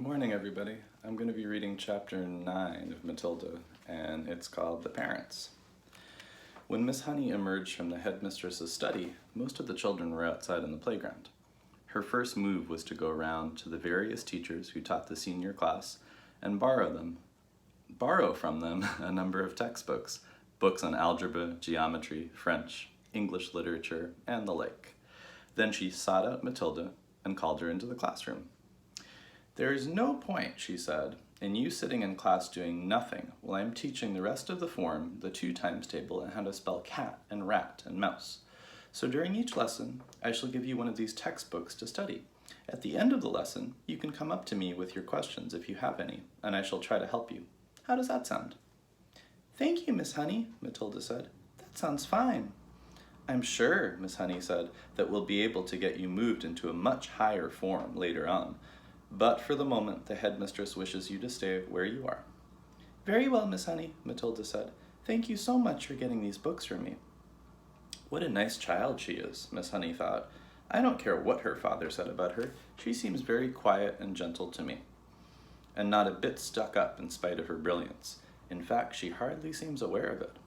morning, everybody. I'm going to be reading chapter 9 of Matilda, and it's called The Parents. When Miss Honey emerged from the headmistress's study, most of the children were outside in the playground. Her first move was to go around to the various teachers who taught the senior class and borrow from them a number of textbooks, books on algebra, geometry, French, English literature, and the like. Then she sought out Matilda and called her into the classroom. "There is no point," she said, "in you sitting in class doing nothing while I'm teaching the rest of the form the 2 times table and how to spell cat and rat and mouse. So during each lesson, I shall give you one of these textbooks to study. At the end of the lesson, you can come up to me with your questions if you have any, and I shall try to help you. How does that sound?" "Thank you, Miss Honey," Matilda said. "That sounds fine." "I'm sure," Miss Honey said, "that we'll be able to get you moved into a much higher form later on. But for the moment, the headmistress wishes you to stay where you are." "Very well, Miss Honey," Matilda said. "Thank you so much for getting these books for me." What a nice child she is, Miss Honey thought. I don't care what her father said about her. She seems very quiet and gentle to me, and not a bit stuck up in spite of her brilliance. In fact, she hardly seems aware of it.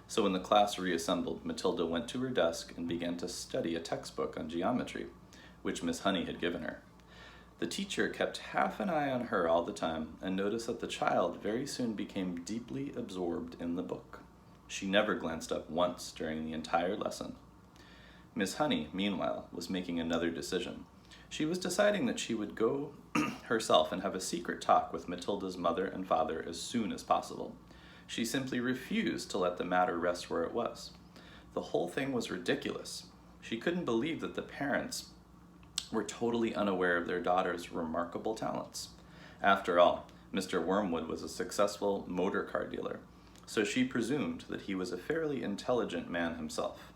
So when the class reassembled, Matilda went to her desk and began to study a textbook on geometry, which Miss Honey had given her. The teacher kept half an eye on her all the time and noticed that the child very soon became deeply absorbed in the book. She never glanced up once during the entire lesson. Miss Honey, meanwhile, was making another decision. She was deciding that she would go herself and have a secret talk with Matilda's mother and father as soon as possible. She simply refused to let the matter rest where it was. The whole thing was ridiculous. She couldn't believe that the parents were totally unaware of their daughter's remarkable talents. After all, Mr. Wormwood was a successful motor car dealer, so she presumed that he was a fairly intelligent man himself.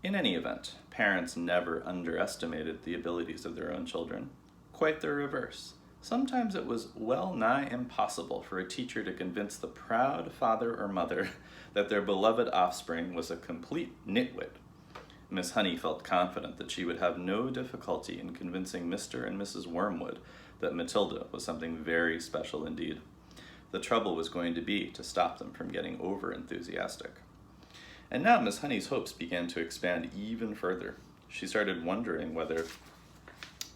In any event, parents never underestimated the abilities of their own children. Quite the reverse. Sometimes it was well nigh impossible for a teacher to convince the proud father or mother that their beloved offspring was a complete nitwit. Miss Honey felt confident that she would have no difficulty in convincing Mr. and Mrs. Wormwood that Matilda was something very special indeed. The trouble was going to be to stop them from getting over-enthusiastic. And now Miss Honey's hopes began to expand even further. She started wondering whether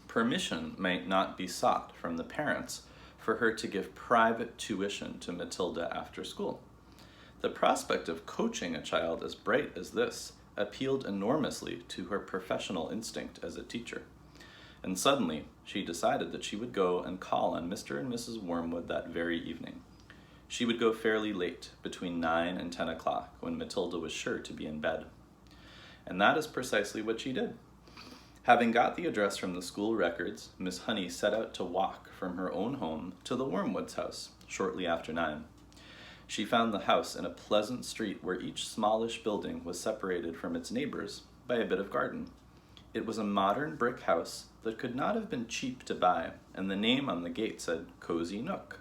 permission might not be sought from the parents for her to give private tuition to Matilda after school. The prospect of coaching a child as bright as this appealed enormously to her professional instinct as a teacher. And suddenly, she decided that she would go and call on Mr. and Mrs. Wormwood that very evening. She would go fairly late, between 9 and 10 o'clock, when Matilda was sure to be in bed. And that is precisely what she did. Having got the address from the school records, Miss Honey set out to walk from her own home to the Wormwoods' house, shortly after 9. She found the house in a pleasant street where each smallish building was separated from its neighbors by a bit of garden. It was a modern brick house that could not have been cheap to buy, and the name on the gate said Cozy Nook.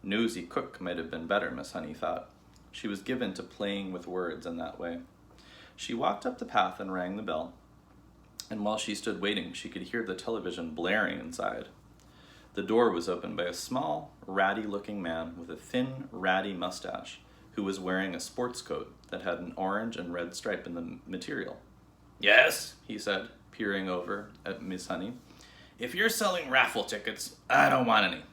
Nosy Cook might have been better, Miss Honey thought. She was given to playing with words in that way. She walked up the path and rang the bell, and while she stood waiting, she could hear the television blaring inside. The door was opened by a small, ratty-looking man with a thin, ratty mustache who was wearing a sports coat that had an orange and red stripe in the material. "Yes," he said, peering over at Miss Honey. "If you're selling raffle tickets, I don't want any."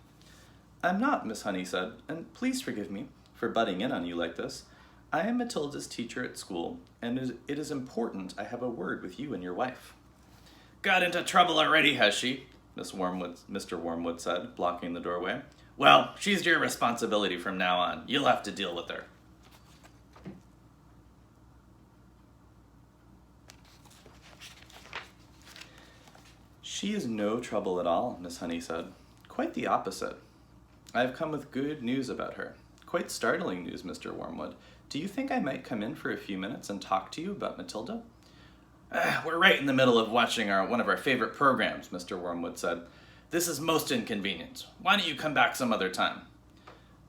"I'm not," Miss Honey said, "and please forgive me for butting in on you like this. I am Matilda's teacher at school, and it is important I have a word with you and your wife." "Got into trouble already, has she?" Mr. Wormwood said, blocking the doorway. "Well, she's your responsibility from now on. You'll have to deal with her." "She is no trouble at all," Miss Honey said. "Quite the opposite. I have come with good news about her. Quite startling news, Mr. Wormwood. Do you think I might come in for a few minutes and talk to you about Matilda?" "We're right in the middle of watching one of our favorite programs," Mr. Wormwood said. "This is most inconvenient. Why don't you come back some other time?"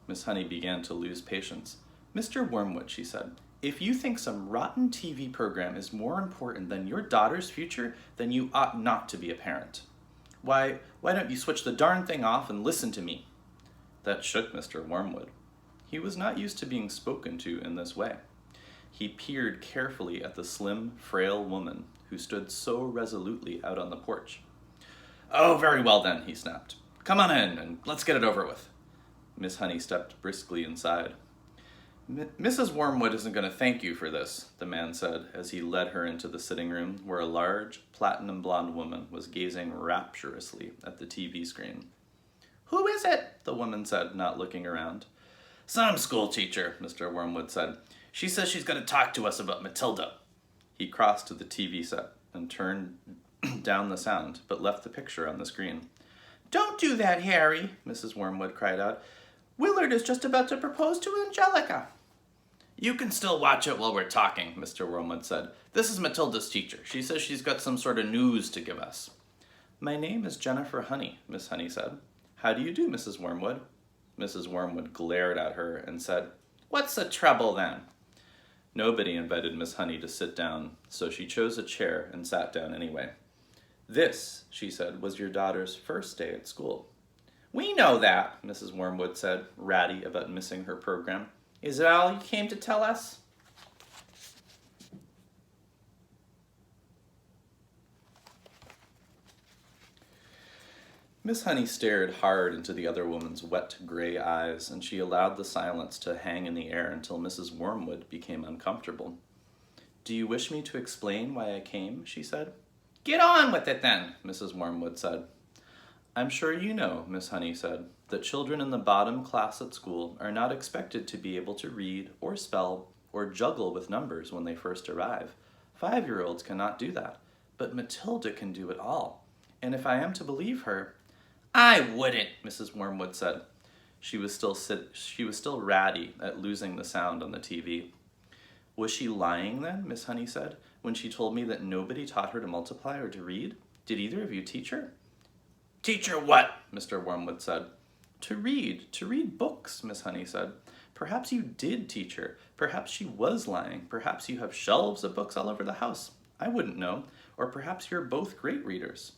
Miss Honey began to lose patience. "Mr. Wormwood," she said, "if you think some rotten TV program is more important than your daughter's future, then you ought not to be a parent." Why don't you switch the darn thing off and listen to me?" That shook Mr. Wormwood. He was not used to being spoken to in this way. He peered carefully at the slim, frail woman who stood so resolutely out on the porch. "Oh, very well then," he snapped. "Come on in and let's get it over with." Miss Honey stepped briskly inside. "Mrs. Wormwood isn't going to thank you for this," the man said as he led her into the sitting room where a large, platinum blonde woman was gazing rapturously at the TV screen. "Who is it?" the woman said, not looking around. "Some school teacher," Mr. Wormwood said. "She says she's going to talk to us about Matilda." He crossed to the TV set and turned down the sound, but left the picture on the screen. "Don't do that, Harry," Mrs. Wormwood cried out. "Willard is just about to propose to Angelica." "You can still watch it while we're talking," Mr. Wormwood said. "This is Matilda's teacher. She says she's got some sort of news to give us." "My name is Jennifer Honey," Miss Honey said. "How do you do, Mrs. Wormwood?" Mrs. Wormwood glared at her and said, "What's the trouble then?" Nobody invited Miss Honey to sit down, so she chose a chair and sat down anyway. "This," she said, "was your daughter's first day at school." "We know that," Mrs. Wormwood said, ratty about missing her program. "Is that all you came to tell us?" Miss Honey stared hard into the other woman's wet gray eyes, and she allowed the silence to hang in the air until Mrs. Wormwood became uncomfortable. "Do you wish me to explain why I came?" she said. "Get on with it then," Mrs. Wormwood said. "I'm sure you know," Miss Honey said, "that children in the bottom class at school are not expected to be able to read or spell or juggle with numbers when they first arrive. 5-year-olds cannot do that, but Matilda can do it all. And if I am to believe her—" "I wouldn't," Mrs. Wormwood said. She was still ratty at losing the sound on the TV. "Was she lying then," Miss Honey said, "when she told me that nobody taught her to multiply or to read? Did either of you teach her?" "Teach her what?" Mr. Wormwood said. To read books," Miss Honey said. "Perhaps you did teach her. Perhaps she was lying. Perhaps you have shelves of books all over the house. I wouldn't know. Or perhaps you're both great readers."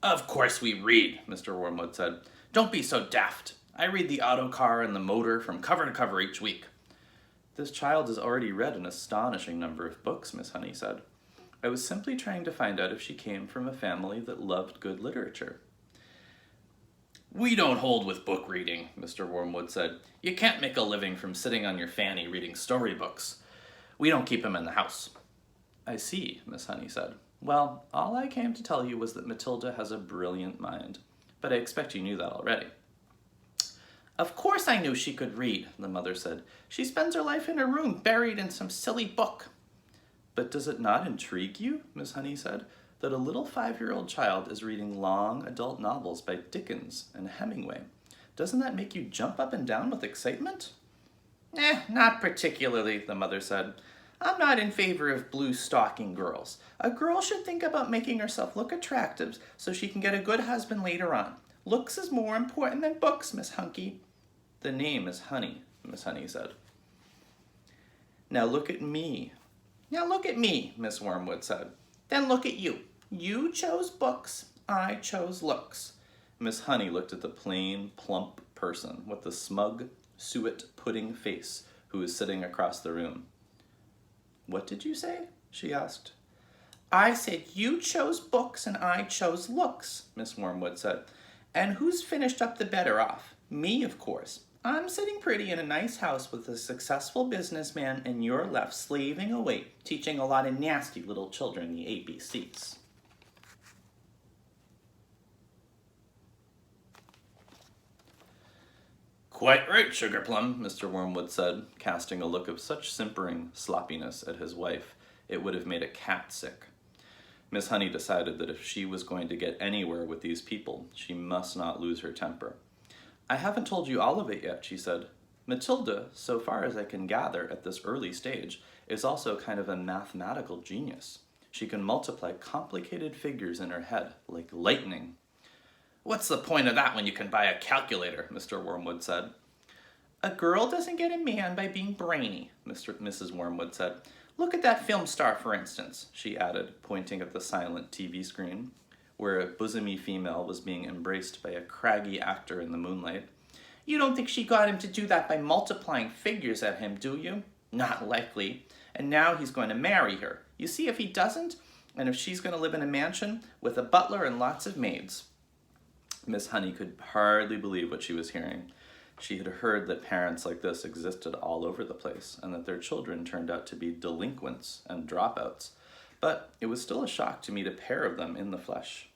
"Of course we read," Mr. Wormwood said. "Don't be so daft. I read the autocar and the motor from cover to cover each week." "This child has already read an astonishing number of books," Miss Honey said. "I was simply trying to find out if she came from a family that loved good literature." "We don't hold with book reading," Mr. Wormwood said. "You can't make a living from sitting on your fanny reading storybooks. We don't keep them in the house." "I see," Miss Honey said. "Well, all I came to tell you was that Matilda has a brilliant mind. But I expect you knew that already." "Of course I knew she could read," the mother said. "She spends her life in her room, buried in some silly book." "But does it not intrigue you," Miss Honey said, "that a little 5-year-old child is reading long adult novels by Dickens and Hemingway? Doesn't that make you jump up and down with excitement?" "Not particularly," the mother said. "I'm not in favor of blue stocking girls. A girl should think about making herself look attractive so she can get a good husband later on. Looks is more important than books, Miss Hunky." "The name is Honey," Miss Honey said. Now look at me," Miss Wormwood said. "Then look at you. You chose books, I chose looks." Miss Honey looked at the plain, plump person with the smug, suet pudding face who was sitting across the room. "What did you say?" she asked. "I said you chose books and I chose looks," Miss Wormwood said. "And who's finished up the better off? Me, of course. I'm sitting pretty in a nice house with a successful businessman, and you're left slaving away, teaching a lot of nasty little children the ABCs. "Quite right, Sugarplum," Mr. Wormwood said, casting a look of such simpering sloppiness at his wife, it would have made a cat sick. Miss Honey decided that if she was going to get anywhere with these people, she must not lose her temper. "I haven't told you all of it yet," she said. "Matilda, so far as I can gather at this early stage, is also kind of a mathematical genius. She can multiply complicated figures in her head, like lightning." "What's the point of that when you can buy a calculator?" Mr. Wormwood said. "A girl doesn't get a man by being brainy," Mrs. Wormwood said. "Look at that film star, for instance," she added, pointing at the silent TV screen. where a bosomy female was being embraced by a craggy actor in the moonlight. "You don't think she got him to do that by multiplying figures at him, do you? Not likely. And now he's going to marry her. You see if he doesn't? And if she's going to live in a mansion with a butler and lots of maids." Miss Honey could hardly believe what she was hearing. She had heard that parents like this existed all over the place, and that their children turned out to be delinquents and dropouts. But it was still a shock to meet a pair of them in the flesh.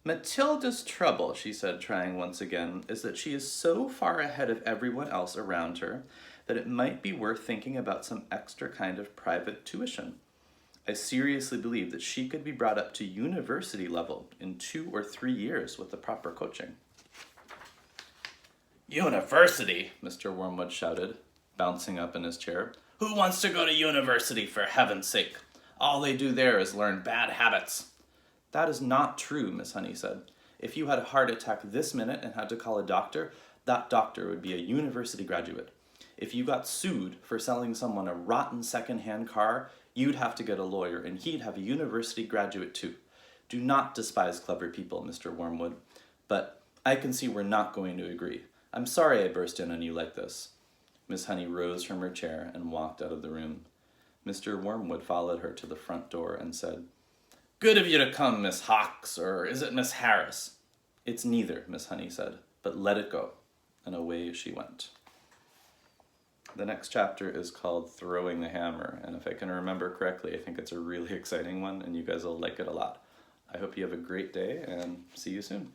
"Matilda's trouble," she said, trying once again, "is that she is so far ahead of everyone else around her that it might be worth thinking about some extra kind of private tuition. I seriously believe that she could be brought up to university level in 2 or 3 years with the proper coaching." "University?" Mr. Wormwood shouted, bouncing up in his chair. "Who wants to go to university, for heaven's sake? All they do there is learn bad habits." "That is not true," Miss Honey said. "If you had a heart attack this minute and had to call a doctor, that doctor would be a university graduate. If you got sued for selling someone a rotten second-hand car, you'd have to get a lawyer, and he'd have a university graduate too. Do not despise clever people, Mr. Wormwood. But I can see we're not going to agree. I'm sorry I burst in on you like this." Miss Honey rose from her chair and walked out of the room. Mr. Wormwood followed her to the front door and said, "Good of you to come, Miss Hawks, or is it Miss Harris?" "It's neither," Miss Honey said, "but let it go." And away she went. The next chapter is called Throwing the Hammer, and if I can remember correctly, I think it's a really exciting one, and you guys will like it a lot. I hope you have a great day, and see you soon.